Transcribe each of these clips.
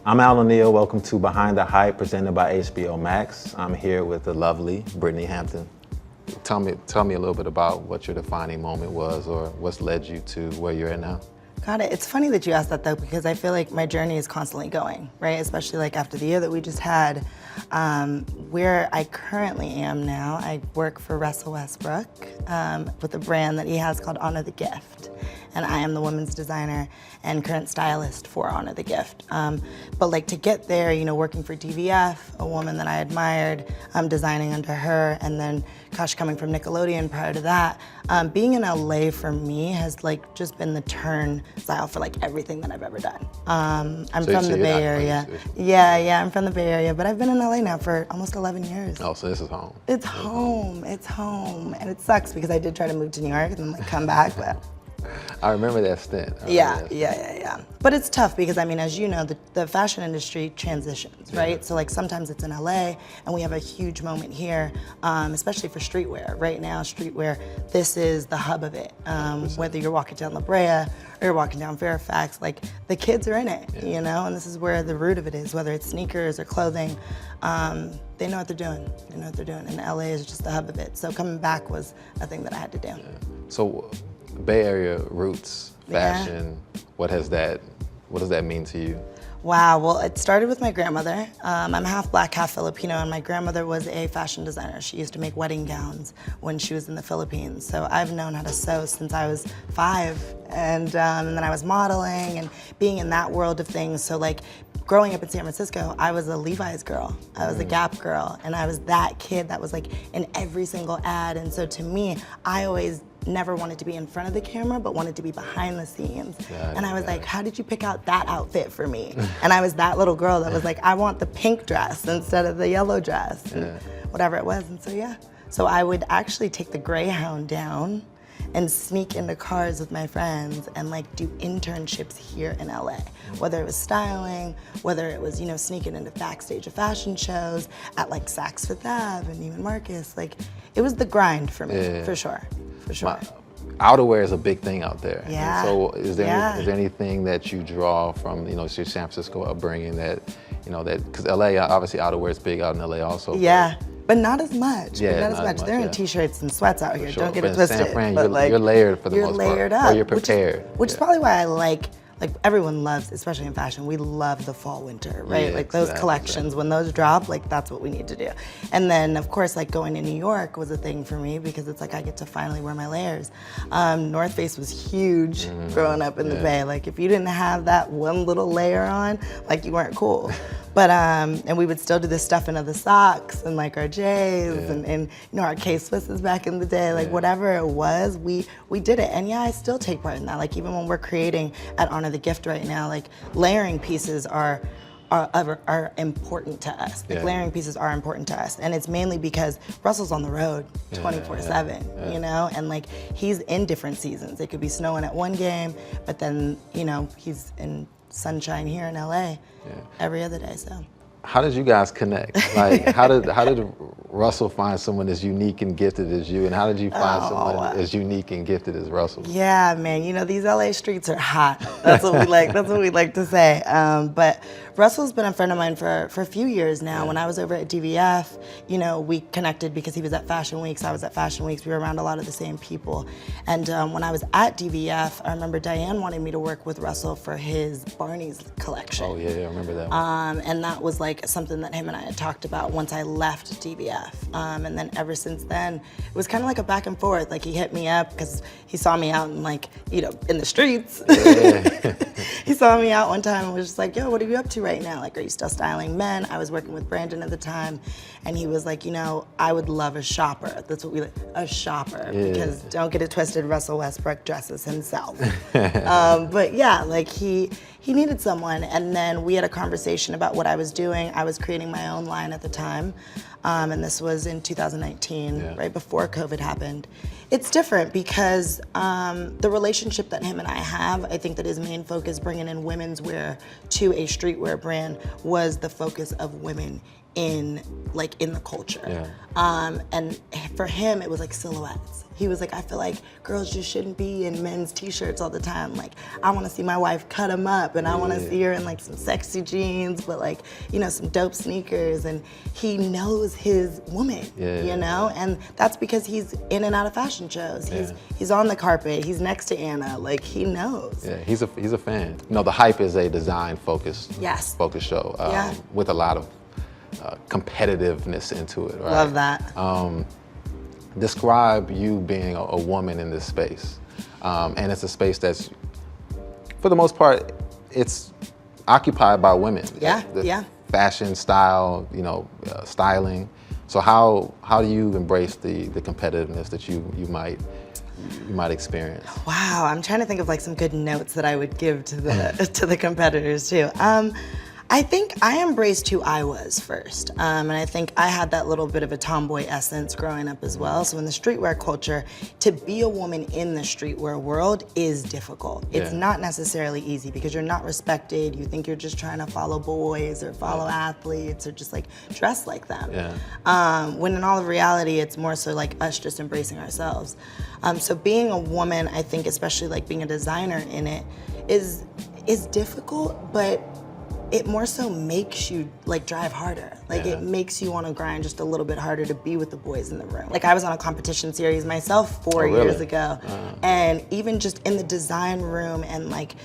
I'm Onyia. Welcome to Behind the Hype, presented by HBO Max. I'm here with the lovely Brittany Hampton. Tell me a little bit about what your defining moment was, or what's led you to where you're at now. Got it. It's funny that you asked that though, because I feel like my journey is constantly going, right? Especially like after the year that we just had. Where I currently am now, I work for Russell Westbrook with a brand that he has called Honor the Gift. And I am the women's designer and current stylist for Honor the Gift. But like to get there, you know, working for DVF, a woman that I admired, designing under her, and then gosh, coming from Nickelodeon prior to that, being in LA for me has like just been the turnstile for like everything that I've ever done. I'm from the Bay Area. Yeah, I'm from the Bay Area, but I've been in LA now for almost 11 years. Oh, so this is home. It's home, it's home. And it sucks because I did try to move to New York and then like come back, but. I remember that stint. Yeah. But it's tough because, I mean, as you know, the fashion industry transitions, right? So like sometimes it's in LA and we have a huge moment here, especially for streetwear. Right now, streetwear, this is the hub of it. Whether you're walking down La Brea or you're walking down Fairfax, like the kids are in it, you know? And this is where the root of it is, whether it's sneakers or clothing. They know what they're doing. And LA is just the hub of it. So coming back was a thing that I had to do. Yeah. So Bay Area roots, fashion, what does that mean to you? Wow, well, it started with my grandmother. I'm half black, half Filipino, and my grandmother was a fashion designer. She used to make wedding gowns when she was in the Philippines. So I've known how to sew since I was 5. And then I was modeling and being in that world of things. So like growing up in San Francisco, I was a Levi's girl. I was a Gap girl. And I was that kid that was like in every single ad. And so to me, I always never wanted to be in front of the camera, but wanted to be behind the scenes. And I was like, how did you pick out that outfit for me? And I was that little girl that was like, I want the pink dress instead of the yellow dress, and whatever it was. And so, so I would actually take the Greyhound down and sneak into cars with my friends and like do internships here in LA. Whether it was styling, whether it was, you know, sneaking into backstage of fashion shows at like Saks Fifth Ave and Neiman Marcus. Like, it was the grind for me, for sure. Outerwear is a big thing out there. Yeah. And so is there anything that you draw from, you know, your San Francisco upbringing that, you know, that, because LA, obviously outerwear is big out in LA also. Yeah. But not as much. Yeah, not as much. They're in t-shirts and sweats out here. Sure. Don't get it twisted. San Fran, but you're layered for the most part. You're layered up. Or you're prepared. Which is probably why I like everyone loves, especially in fashion, we love the fall winter, right? Yeah, like those collections, when those drop, like that's what we need to do. And then of course, like going to New York was a thing for me because it's like I get to finally wear my layers. North Face was huge growing up in the Bay. Like if you didn't have that one little layer on, like you weren't cool. But, and we would still do this stuff into the socks and like our J's and you know, our K-Swisses back in the day, like whatever it was, we did it. And yeah, I still take part in that. Like even when we're creating at Honor the Gift right now, like layering pieces are important to us. Like layering pieces are important to us. And it's mainly because Russell's on the road 24/7, you know? And like he's in different seasons. It could be snowing at one game, but then, you know, he's in sunshine here in LA every other day, so. How did you guys connect? Like, how did Russell find someone as unique and gifted as you, and how did you find someone as unique and gifted as Russell? Yeah, man, you know, these LA streets are hot. That's what we like, that's what we like to say. But Russell's been a friend of mine for a few years now. When I was over at DVF, you know, we connected because he was at Fashion Weeks, I was at Fashion Weeks, we were around a lot of the same people. And when I was at DVF, I remember Diane wanted me to work with Russell for his Barney's collection. Oh yeah, I remember that. And that was like something that him and I had talked about once I left DVF. And then ever since then, it was kind of like a back and forth. Like he hit me up because he saw me out in like, you know, in the streets. He saw me out one time and was just like, yo, what are you up to right now? Like, are you still styling men? I was working with Brandon at the time. And he was like, you know, I would love a shopper. That's what we like, a shopper. Because don't get it twisted, Russell Westbrook dresses himself. But yeah, like he needed someone. And then we had a conversation about what I was doing. I was creating my own line at the time. And this was in 2019, right before COVID happened. It's different because the relationship that him and I have, I think that his main focus bringing in women's wear to a streetwear brand was the focus of women in the culture. And for him, it was like silhouettes. He was like, I feel like girls just shouldn't be in men's t-shirts all the time. Like, I want to see my wife cut them up, and I want to see her in like some sexy jeans, but like, you know, some dope sneakers. And he knows his woman, you know, and that's because he's in and out of fashion shows. He's on the carpet. He's next to Anna. Like, he knows. Yeah, he's a fan. You know, The Hype is a design focused show with a lot of competitiveness into it. Right? Love that. Describe you being a woman in this space. And it's a space that's, for the most part, it's occupied by women. Fashion, style, you know, styling. So how do you embrace the competitiveness that you might experience? Wow, I'm trying to think of like some good notes that I would give to the to the competitors too. I think I embraced who I was first, and I think I had that little bit of a tomboy essence growing up as well. So in the streetwear culture, to be a woman in the streetwear world is difficult. It's not necessarily easy because you're not respected. You think you're just trying to follow boys or follow athletes or just like dress like them. When in all of reality, it's more so like us just embracing ourselves. So being a woman, I think, especially like being a designer in it, is difficult, but it more so makes you like drive harder. Like it makes you want to grind just a little bit harder to be with the boys in the room. Like I was on a competition series myself 4 years ago, and even just in the design room and like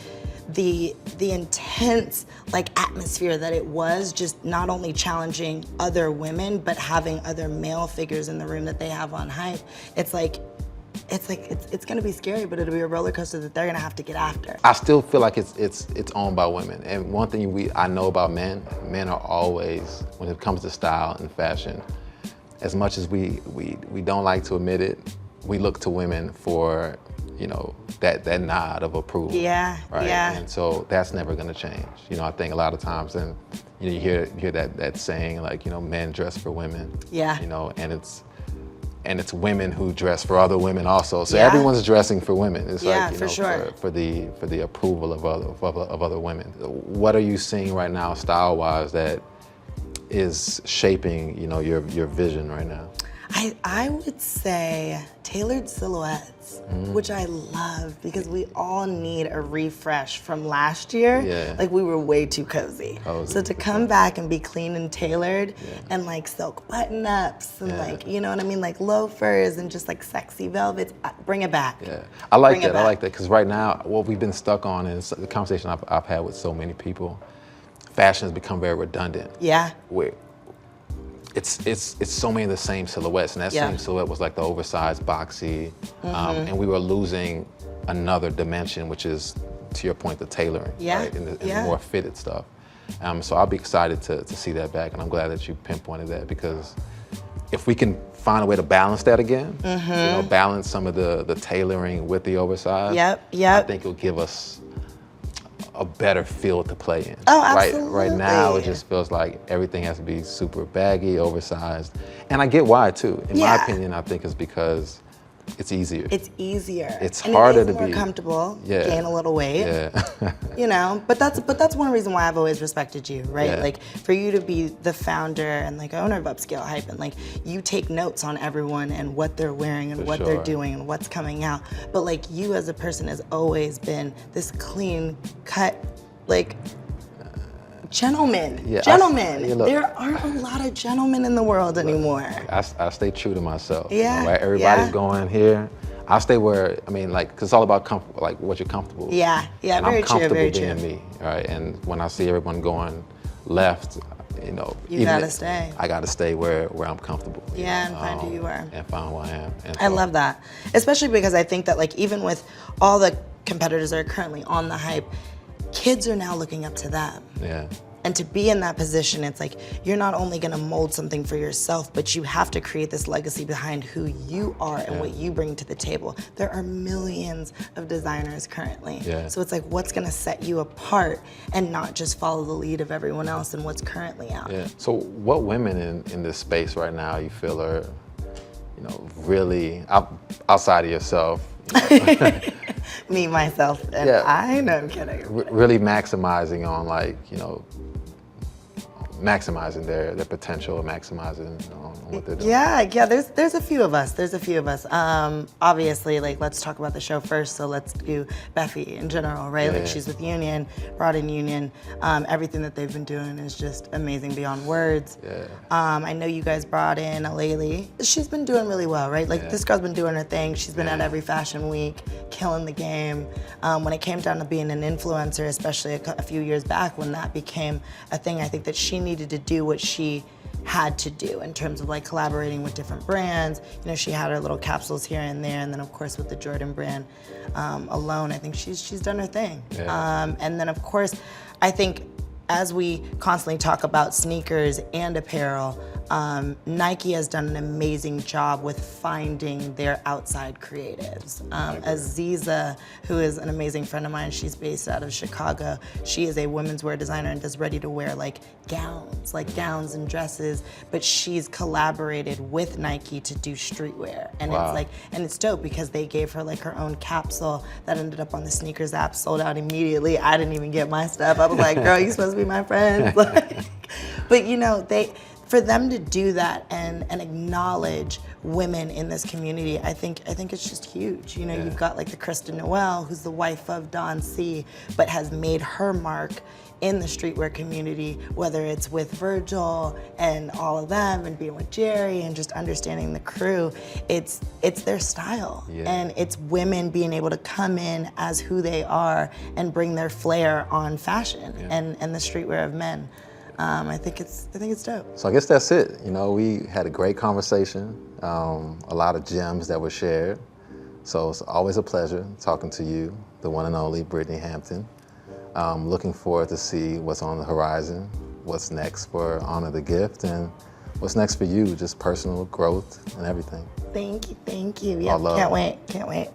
the intense like atmosphere that it was, just not only challenging other women but having other male figures in the room that they have on Hype. It's gonna be scary, but it'll be a roller coaster that they're gonna have to get after. I still feel like it's owned by women. And one thing I know about men are always, when it comes to style and fashion, as much as we don't like to admit it, we look to women for, you know, that nod of approval. Right? And so that's never gonna change. You know, I think a lot of times, and you know, you hear that saying like, you know, men dress for women. You know, and it's women who dress for other women also. So everyone's dressing for women. It's like, you know, for the approval of other women. What are you seeing right now, style-wise, that is shaping, you know, your vision right now? I would say tailored silhouettes, which I love because we all need a refresh from last year. Like we were way too cozy. So to come back and be clean and tailored and like silk button-ups and like, you know what I mean, like loafers and just like sexy velvets, bring it back. I like that. I like that because right now what we've been stuck on, and the conversation I've had with so many people, fashion has become very redundant. It's so many of the same silhouettes, and that same silhouette was like the oversized, boxy, and we were losing another dimension, which is, to your point, the tailoring, right? And the more fitted stuff. So I'll be excited to see that back, and I'm glad that you pinpointed that, because if we can find a way to balance that again, you know, balance some of the tailoring with the oversized, I think it'll give us a better field to play in. Right now, it just feels like everything has to be super baggy, oversized. And I get why too. In my opinion, I think it's because it's easier. It's easier. It's harder to be more comfortable. Gain a little weight. You know, but that's one reason why I've always respected you, right? Like for you to be the founder and like owner of Upscale Hype, and like you take notes on everyone and what they're wearing and what they're doing and what's coming out. But like you as a person has always been this clean cut, like gentlemen. There aren't a lot of gentlemen in the world anymore. I stay true to myself. You know, right? Everybody's going here. I stay where, I mean, like, cause it's all about comfort, like what you're comfortable with. And I'm comfortable being me, right? And when I see everyone going left, you know, you gotta stay. I gotta stay where I'm comfortable. And find who you are. And find who I am. And I love that, especially because I think that like even with all the competitors that are currently on the Hype, kids are now looking up to them. And to be in that position, it's like you're not only gonna mold something for yourself, but you have to create this legacy behind who you are and what you bring to the table. There are millions of designers currently. So it's like, what's gonna set you apart and not just follow the lead of everyone else and what's currently out. So what women in this space right now you feel are, you know, really outside of yourself? You know, me, myself, and I? No, I'm kidding. Really maximizing on, like, you know, maximizing their potential, maximizing what they're doing. Yeah, there's a few of us. Obviously, like, let's talk about the show first. So let's do Bephie in general, right? Yeah. Like, she's with Union, brought in Union. Everything that they've been doing is just amazing beyond words. Yeah. I know you guys brought in Alayli. She's been doing really well, right? Like, this girl's been doing her thing. She's been at every fashion week, killing the game. When it came down to being an influencer, especially a few years back when that became a thing, I think that she needed to do what she had to do in terms of like collaborating with different brands. You know, she had her little capsules here and there, and then of course with the Jordan brand alone, I think she's done her thing. Yeah. And then of course, I think as we constantly talk about sneakers and apparel, Nike has done an amazing job with finding their outside creatives. Aziza, who is an amazing friend of mine, she's based out of Chicago. She is a women's wear designer and does ready-to-wear gowns and dresses, but she's collaborated with Nike to do streetwear. And Wow. it's dope because they gave her like her own capsule that ended up on the sneakers app, sold out immediately. I didn't even get my stuff. I was like, girl, you supposed to be my friend. But you know, for them to do that and acknowledge women in this community, I think it's just huge. You know, you've got like the Kristen Noel, who's the wife of Don C, but has made her mark in the streetwear community, whether it's with Virgil and all of them and being with Jerry and just understanding the crew. It's their style. Yeah. And it's women being able to come in as who they are and bring their flair on fashion and the streetwear of men. I think it's dope. So I guess that's it. You know, we had a great conversation, a lot of gems that were shared. So it's always a pleasure talking to you, the one and only Brittany Hampton. Looking forward to see what's on the horizon, what's next for Honor the Gift, and what's next for you, just personal growth and everything. Thank you. Yeah, All love. Can't wait.